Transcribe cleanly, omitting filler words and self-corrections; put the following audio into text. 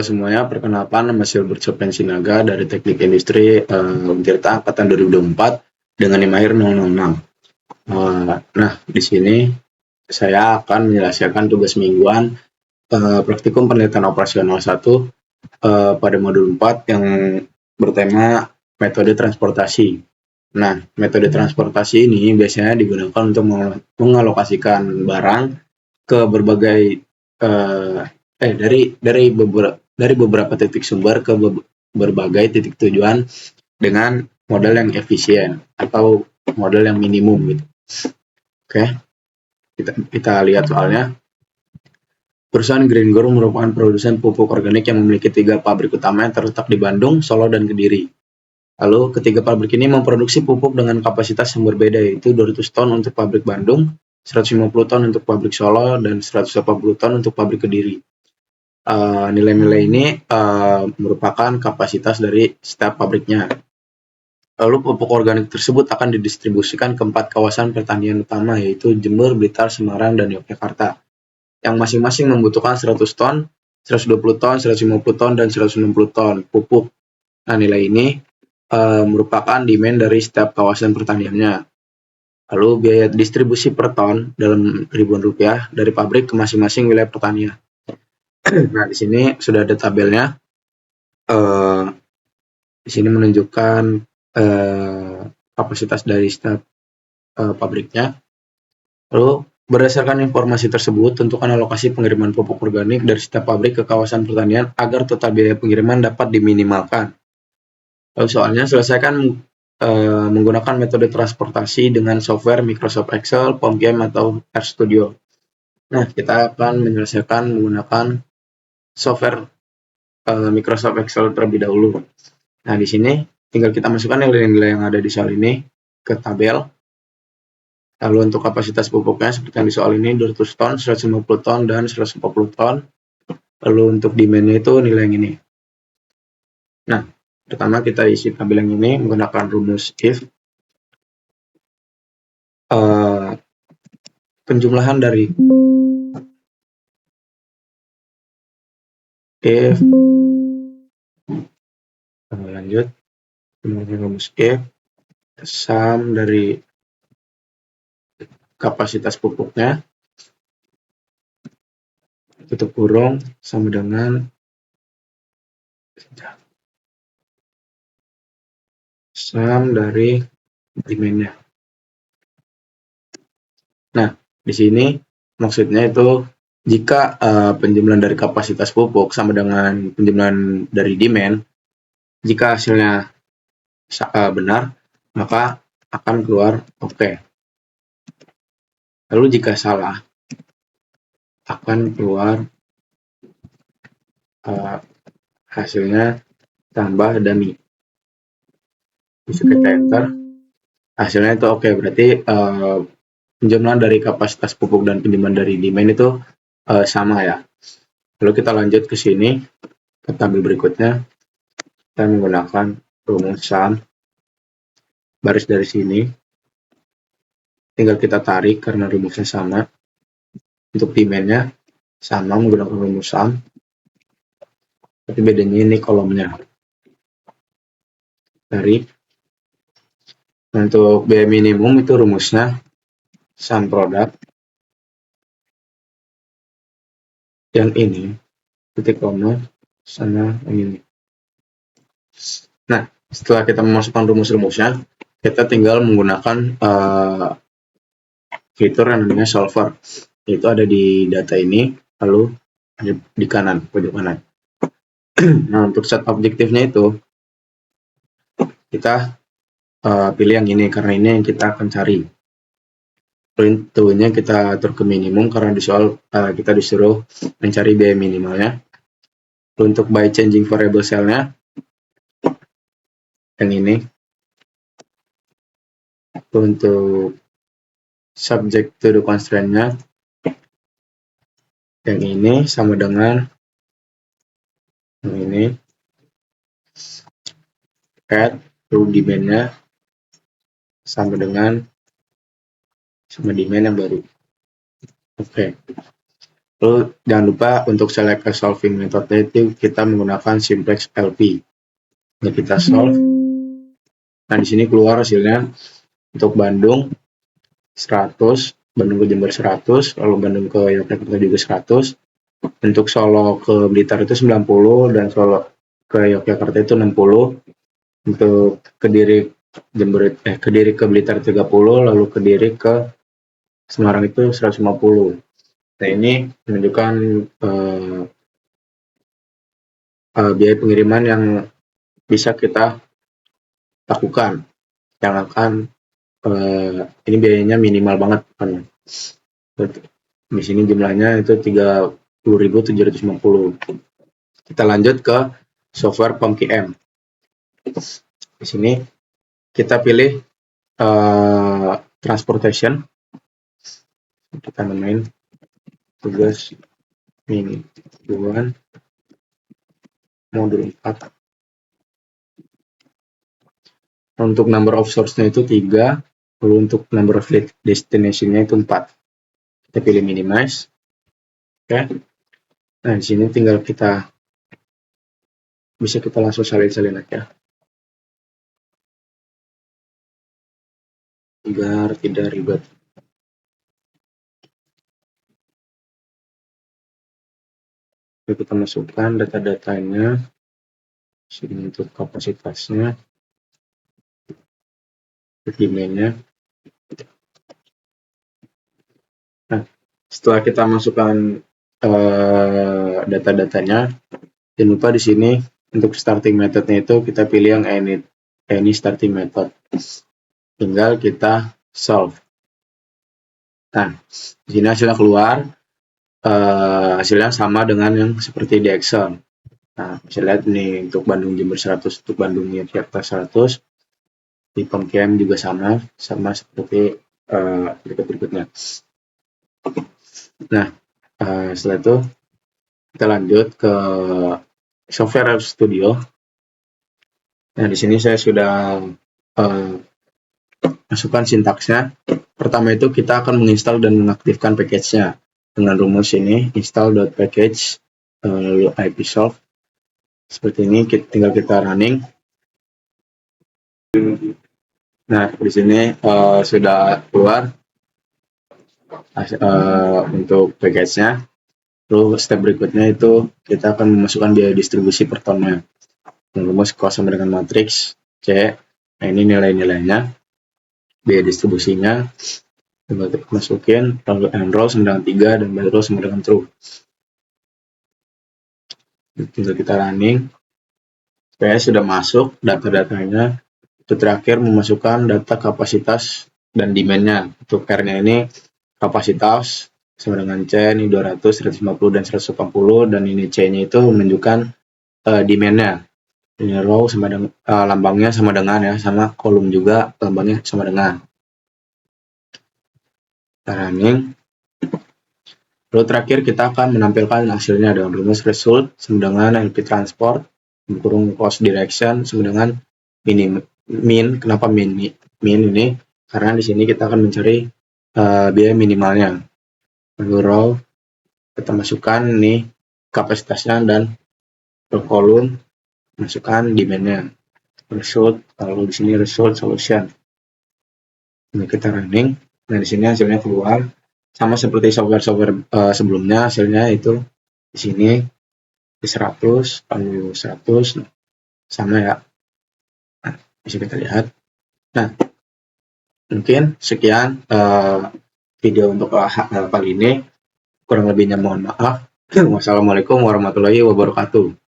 Semuanya, perkenalkan nama saya Albert Sofyan Sinaga dari Teknik Industri Tirta angkatan 2024 dengan NIM akhir 006. Nah, di sini saya akan menyelesaikan tugas mingguan praktikum penelitian operasional 1 pada modul 4 yang bertema metode transportasi. Nah, metode transportasi ini biasanya digunakan untuk mengalokasikan barang ke berbagai dari beberapa titik sumber ke berbagai titik tujuan dengan modal yang efisien atau modal yang minimum gitu. Oke, kita lihat soalnya. Perusahaan Green Grow merupakan produsen pupuk organik yang memiliki 3 pabrik utama yang terletak di Bandung, Solo, dan Kediri. Lalu ketiga pabrik ini memproduksi pupuk dengan kapasitas yang berbeda, yaitu 200 ton untuk pabrik Bandung, 150 ton untuk pabrik Solo, dan 180 ton untuk pabrik Kediri. Nilai-nilai ini merupakan kapasitas dari setiap pabriknya. Lalu pupuk organik tersebut akan didistribusikan ke 4 kawasan pertanian utama, yaitu Jember, Blitar, Semarang, dan Yogyakarta, yang masing-masing membutuhkan 100 ton, 120 ton, 150 ton, dan 160 ton pupuk. Nah, nilai ini merupakan demand dari setiap kawasan pertaniannya. Lalu biaya distribusi per ton dalam ribuan rupiah dari pabrik ke masing-masing wilayah pertanian. Nah, di sini sudah ada tabelnya. Di sini menunjukkan kapasitas dari setiap pabriknya. Lalu berdasarkan informasi tersebut, tentukan alokasi pengiriman pupuk organik dari setiap pabrik ke kawasan pertanian agar total biaya pengiriman dapat diminimalkan. Lalu soalnya selesaikan menggunakan metode transportasi dengan software Microsoft Excel, POMGAM, atau RStudio. Nah, kita akan menyelesaikan menggunakan software Microsoft Excel terlebih dahulu. Nah, di sini tinggal kita masukkan nilai-nilai yang ada di soal ini ke tabel. Lalu untuk kapasitas pupuknya seperti yang di soal ini 200 ton, 150 ton, dan 140 ton. Lalu untuk demand-nya itu nilai yang ini. Nah, pertama kita isi tabel yang ini menggunakan rumus if. Penjumlahan dari if, lanjut, rumus if, sum dari kapasitas pupuknya, tutup kurung, sama dengan sum dari demand-nya. Nah, di sini maksudnya itu jika penjumlahan dari kapasitas pupuk sama dengan penjumlahan dari demand, jika hasilnya benar, maka akan keluar oke. Lalu jika salah, akan keluar hasilnya tambah dummy. Bisa kita enter, hasilnya itu oke. Berarti penjumlahan dari kapasitas pupuk dan penjumlahan dari demand itu sama ya. Lalu kita lanjut ke sini, ke tabel berikutnya. Kita menggunakan rumus sum. Baris dari sini tinggal kita tarik karena rumusnya sama. Untuk demand-nya sama menggunakan rumus sum, tapi bedanya ini kolomnya. Tarik. Untuk biaya minimum itu rumusnya sum product. Yang ini titik koma sama yang ini. Nah, setelah kita memasukkan rumus-rumusnya, kita tinggal menggunakan fitur yang namanya solver. Itu ada di data ini, lalu di kanan, pojok kanan. Nah, untuk set objektifnya itu, kita pilih yang ini, karena ini yang kita akan cari. Pintunya kita atur ke minimum, karena di soal kita disuruh mencari biaya minimalnya. Untuk by changing variable cell-nya, yang ini. Untuk subject to the constraint-nya, yang ini sama dengan yang ini. Add to demand-nya sama dengan demand yang baru. Oke. Lalu jangan lupa untuk select a solving metode itu kita menggunakan simplex LP. Nah, kita solve. Nah, di sini keluar hasilnya untuk Bandung 100, Bandung ke Jember 100, lalu Bandung ke Yogyakarta juga 100. Untuk Solo ke Blitar itu 90 dan Solo ke Yogyakarta itu 60. Untuk Kediri Kediri ke Blitar 30, lalu Kediri ke Semarang itu 150. Nah, ini menunjukkan biaya pengiriman yang bisa kita lakukan. Jangankan ini biayanya minimal banget kan. Di sini jumlahnya itu 30.750. Kita lanjut ke software POMQM. Di sini kita pilih transportation. Kita namain tugas mingguan modul 4. Untuk number of source-nya itu 3, lalu untuk number of destination-nya itu 4. Kita pilih minimize. Oke. Nah, di sini tinggal bisa kita langsung salin aja. Agar tidak ribet. Kita masukkan data-datanya. Sini untuk kapasitasnya. Demand-nya. Nah, setelah kita masukkan data-datanya, jangan lupa di sini untuk starting methodnya itu kita pilih yang any starting method. Tinggal kita solve. Nah, di sini hasilnya keluar. Hasilnya sama dengan yang seperti di Excel. Nah, bisa lihat nih untuk Bandung Jember 100, untuk Bandung Yogyakarta 100. Di POMQM juga sama seperti berikutnya. Nah, setelah itu kita lanjut ke Software Studio. Nah, di sini saya sudah masukkan sintaksnya. Pertama itu kita akan menginstal dan mengaktifkan package-nya dengan rumus ini install.package lalu ipsolve. Seperti ini, tinggal kita running. Nah, di sini sudah keluar untuk package-nya. Lalu step berikutnya itu kita akan memasukkan biaya distribusi per tonnya. Rumus cost sama dengan matriks C. Nah, ini nilai-nilainya. Biaya distribusinya tinggal masukin, lalu enroll sama dengan 3 dan enroll sama dengan true. Tinggal kita running. Supaya sudah masuk data-datanya. Itu terakhir memasukkan data kapasitas dan demand-nya. Untuk R-nya ini kapasitas sama dengan C ini 200, 150 dan 180, dan ini C-nya itu menunjukkan demand-nya. Ini row sama dengan lambangnya sama dengan ya, sama kolom juga lambangnya sama dengan. Running. Lalu terakhir kita akan menampilkan hasilnya dengan rumus result sama dengan LP transport kurung cost direction sama dengan min. Kenapa min ini? Karena di sini kita akan mencari biaya minimalnya. Lalu row kita masukkan ini kapasitasnya dan kolom masukkan demand-nya. Result, lalu di sini result solution. Ini kita running. Nah, di sini hasilnya keluar sama seperti software sebelumnya. Hasilnya itu di sini di 100 lalu 100 sama ya. Nah, bisa kita lihat. Nah, mungkin sekian video untuk kali ini. Kurang lebihnya mohon maaf. Wassalamualaikum warahmatullahi wabarakatuh.